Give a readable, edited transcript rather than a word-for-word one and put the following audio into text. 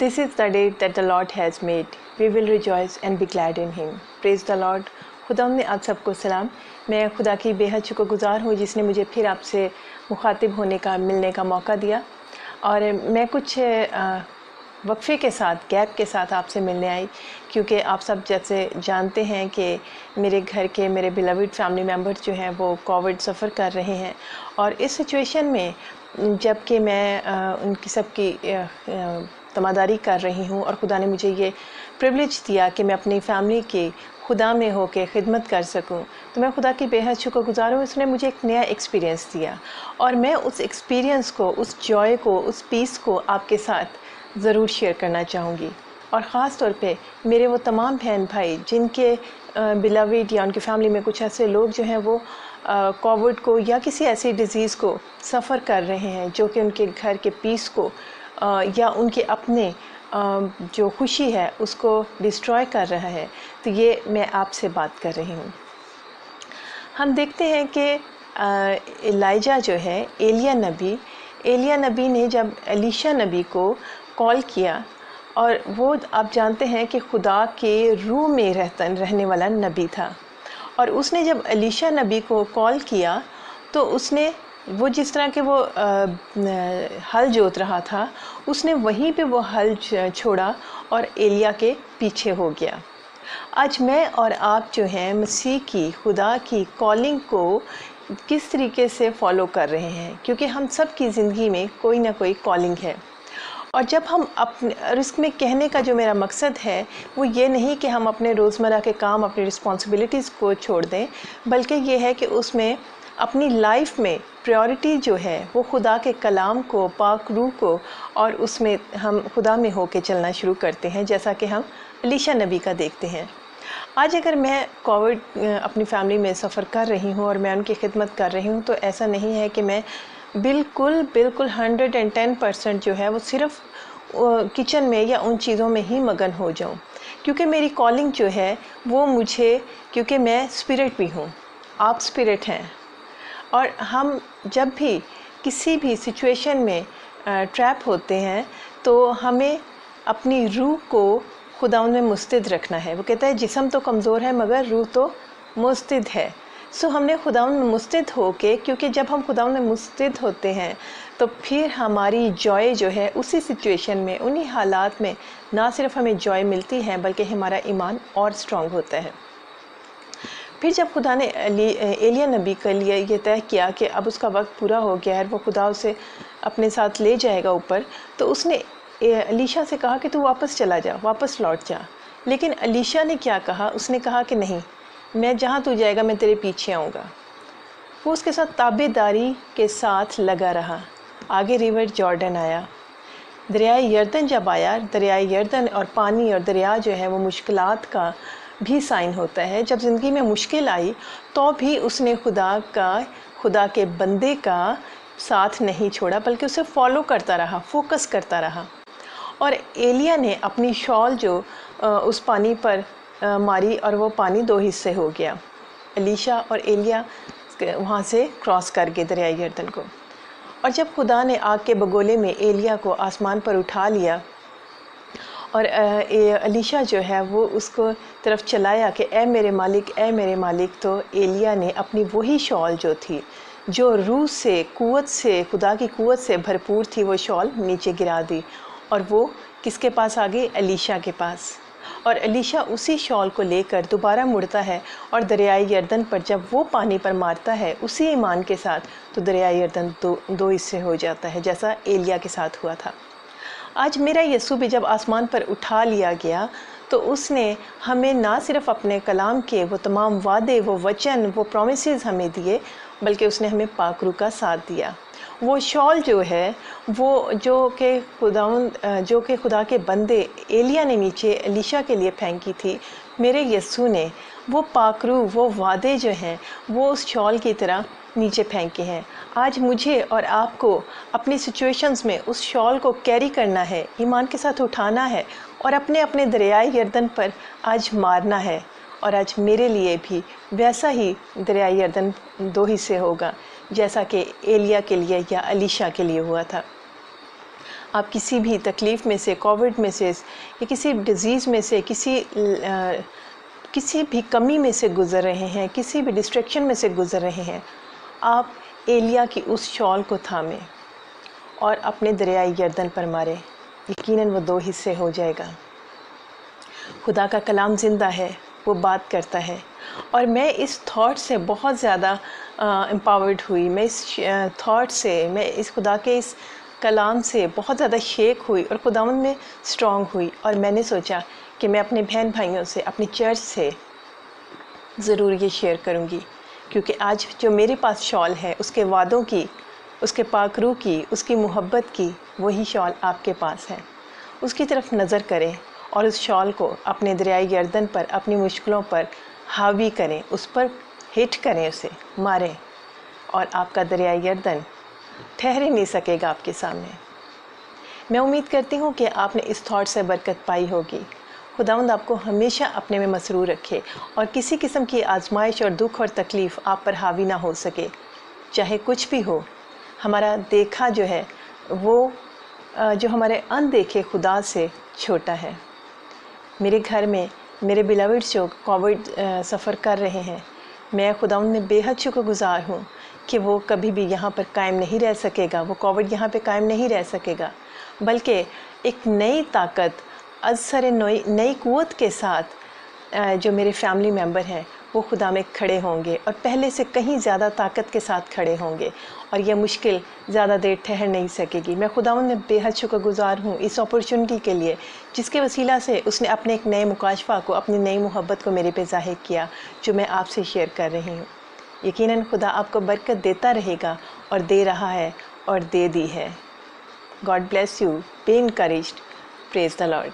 This is the day that the Lord has made. We will rejoice and be glad in Him. Praise the Lord. खुदा ने आप सबको सलाम. मैं खुदा की बेहद शुक्रगुज़ार हूँ जिसने मुझे फिर आपसे मुखातिब होने का मिलने का मौका दिया. और मैं कुछ वक्फे के साथ गैप के साथ आपसे मिलने आई क्योंकि आप सब जैसे जानते हैं कि मेरे घर के मेरे बिलवड फैमिली मेम्बर्स जो हैं वो कोविड सफ़र कर रहे हैं. और इस सिचुएशन में जबकि मैं उनकी सबकी तमादारी कर रही हूँ और खुदा ने मुझे ये प्रिविलेज दिया कि मैं अपनी फैमिली की खुदा में हो के खिदमत कर सकूं, तो मैं खुदा की बेहद शुक्रगुज़ार हूँ. उसने मुझे एक नया एक्सपीरियंस दिया और मैं उस एक्सपीरियंस को, उस जॉय को, उस पीस को आपके साथ ज़रूर शेयर करना चाहूँगी. और ख़ास तौर पे मेरे वो तमाम बहन भाई जिनके बिलवड या उनकी फैमिली में कुछ ऐसे लोग जो हैं वो कोविड को या किसी ऐसी डिज़ीज़ को सफ़र कर रहे हैं जो कि उनके घर के पीस को या उनके अपने जो खुशी है उसको डिस्ट्रॉय कर रहा है. तो ये मैं आपसे बात कर रही हूँ. हम देखते हैं कि एलिजा जो है, एलिया नबी ने जब एलीशा नबी को कॉल किया, और वो आप जानते हैं कि खुदा के रूह में रहने वाला नबी था. और उसने जब एलीशा नबी को कॉल किया तो उसने वो जिस तरह के वो हल जोत रहा था उसने वहीं पे वो हल छोड़ा और एलिया के पीछे हो गया. आज मैं और आप जो हैं मसीह की, खुदा की कॉलिंग को किस तरीके से फॉलो कर रहे हैं, क्योंकि हम सब की ज़िंदगी में कोई ना कोई कॉलिंग है. और जब हम अपने, और इसमें कहने का जो मेरा मकसद है वो ये नहीं कि हम अपने रोज़मर्रा के काम, अपनी रिस्पॉन्सिबिलिटीज़ को छोड़ दें, बल्कि ये है कि उसमें अपनी लाइफ में प्रायोरिटी जो है वो खुदा के कलाम को, पाक रूह को, और उसमें हम खुदा में होके चलना शुरू करते हैं, जैसा कि हम एलीशा नबी का देखते हैं. आज अगर मैं कोविड अपनी फैमिली में सफ़र कर रही हूँ और मैं उनकी खिदमत कर रही हूँ, तो ऐसा नहीं है कि मैं बिल्कुल 110% जो है वो सिर्फ़ किचन में या उन चीज़ों में ही मगन हो जाऊँ, क्योंकि मेरी कॉलिंग जो है वो मुझे, क्योंकि मैं स्पिरिट भी हूँ, आप स्पिरिट हैं. और हम जब भी किसी भी सिचुएशन में ट्रैप होते हैं तो हमें अपनी रूह को खुदा में मुस्तैद रखना है. वो कहता है जिस्म तो कमज़ोर है मगर रूह तो मुस्तैद है. सो हमने खुदा में मुस्तैद हो के, क्योंकि जब हम खुदा में मुस्तैद होते हैं तो फिर हमारी जॉय जो है उसी सिचुएशन में, उन्हीं हालात में ना सिर्फ हमें जॉय मिलती है बल्कि हमारा ईमान और स्ट्रॉन्ग होता है. फिर जब खुदा ने एलिया नबी के लिए ये तय किया कि अब उसका वक्त पूरा हो गया है, वो खुदा उसे अपने साथ ले जाएगा ऊपर, तो उसने एलीशा से कहा कि तू वापस चला जा, वापस लौट जा. लेकिन एलीशा ने क्या कहा, उसने कहा कि नहीं, मैं जहाँ तू जाएगा मैं तेरे पीछे आऊँगा. वो उसके साथ ताबेदारी के साथ लगा रहा. आगे रिवर जॉर्डन आया, दरियाए यरदन जब आया, दरियाए यरदन और पानी और दरिया जो है वो मुश्किलात का भी साइन होता है. जब ज़िंदगी में मुश्किल आई तो भी उसने खुदा के बंदे का साथ नहीं छोड़ा, बल्कि उसे फॉलो करता रहा, फोकस करता रहा. और एलिया ने अपनी शॉल जो उस पानी पर मारी और वो पानी 2 हिस्से हो गया. एलीशा और एलिया वहाँ से क्रॉस कर गए दरिया यरदन को. और जब खुदा ने आग के बगोले में एलिया को आसमान पर उठा लिया और एलीशा जो है वो उसको तरफ चलाया कि ए मेरे मालिक, ए मेरे मालिक, तो एलिया ने अपनी वही शॉल जो थी, जो रूह से, कुव्वत से, खुदा की कुव्वत से भरपूर थी, वो शॉल नीचे गिरा दी. और वो किसके पास आ गई? एलीशा के पास. और एलीशा उसी शॉल को लेकर दोबारा मुड़ता है और दरियाए यरदन पर जब वो पानी पर मारता है उसी ईमान के साथ, तो दरियाए यरदन 2 हिस्से हो जाता है, जैसा एलिया के साथ हुआ था. आज मेरा यीशु भी जब आसमान पर उठा लिया गया तो उसने हमें ना सिर्फ अपने कलाम के वो तमाम वादे, वो वचन, वो प्रोमिसेस हमें दिए, बल्कि उसने हमें पाक रूह का साथ दिया. वो शॉल जो है वो जो कि खुदा के बंदे एलिया ने नीचे एलीशा के लिए फेंकी थी, मेरे यीशु ने वो पाक रूह, वो वादे जो हैं वो उस शॉल की तरह नीचे फेंके हैं. आज मुझे और आपको अपनी सिचुएशंस में उस शॉल को कैरी करना है, ईमान के साथ उठाना है और अपने अपने दरियाए यरदन पर आज मारना है. और आज मेरे लिए भी वैसा ही दरियाए यरदन 2 हिस्से होगा जैसा कि एलिया के लिए या एलीशा के लिए हुआ था. آپ کسی بھی تکلیف میں سے، کووڈ میں سے یا کسی ڈیزیز میں سے، کسی بھی کمی میں سے گزر رہے ہیں، کسی بھی ڈسٹریکشن میں سے گزر رہے ہیں، آپ ایلیا کی اس شال کو تھامیں اور اپنے دریائے یردن پر ماریں، یقیناً وہ 2 حصے ہو جائے گا۔ خدا کا کلام زندہ ہے، وہ بات کرتا ہے، اور میں اس تھاٹ سے بہت زیادہ امپاورڈ ہوئی، میں اس تھاٹ سے، میں اس خدا کے اس کلام سے بہت زیادہ شیک ہوئی اور خداوند میں اسٹرانگ ہوئی، اور میں نے سوچا کہ میں اپنے بہن بھائیوں سے، اپنی چرچ سے ضرور یہ شیئر کروں گی، کیونکہ آج جو میرے پاس شال ہے، اس کے وعدوں کی، اس کے پاک روح کی، اس کی محبت کی، وہی شال آپ کے پاس ہے۔ اس کی طرف نظر کریں اور اس شال کو اپنے دریائے یردن پر، اپنی مشکلوں پر حاوی کریں، اس پر ہٹ کریں، اسے ماریں، اور آپ کا دریائے یردن ٹھہر ہی نہیں سکے گا آپ کے سامنے۔ میں امید کرتی ہوں کہ آپ نے اس تھاٹ سے برکت پائی ہوگی۔ خداوند آپ کو ہمیشہ اپنے میں مسرور رکھے اور کسی قسم کی آزمائش اور دکھ اور تکلیف آپ پر حاوی نہ ہو سکے، چاہے کچھ بھی ہو۔ ہمارا دیکھا جو ہے وہ جو ہمارے اندیکھے خدا سے چھوٹا ہے۔ میرے گھر میں میرے بیلاوڈ جو کووڈ سفر کر رہے ہیں، میں خداوند میں بے حد شکر گزار ہوں کہ وہ کبھی بھی یہاں پر قائم نہیں رہ سکے گا، وہ کووڈ یہاں پہ قائم نہیں رہ سکے گا، بلکہ ایک نئی طاقت، ازسر نئی قوت کے ساتھ جو میرے فیملی ممبر ہیں وہ خدا میں کھڑے ہوں گے، اور پہلے سے کہیں زیادہ طاقت کے ساتھ کھڑے ہوں گے، اور یہ مشکل زیادہ دیر ٹھہر نہیں سکے گی۔ میں خداوند میں بے حد شکر گزار ہوں اس اپرچونٹی کے لیے، جس کے وسیلہ سے اس نے اپنے ایک نئے مکاشفہ کو، اپنی نئی محبت کو میرے پہ ظاہر کیا، جو میں آپ سے شیئر کر رہی ہوں۔ یقیناً خدا آپ کو برکت دیتا رہے گا، اور دے رہا ہے اور دے دی ہے۔ God bless you. Be encouraged. Praise the Lord.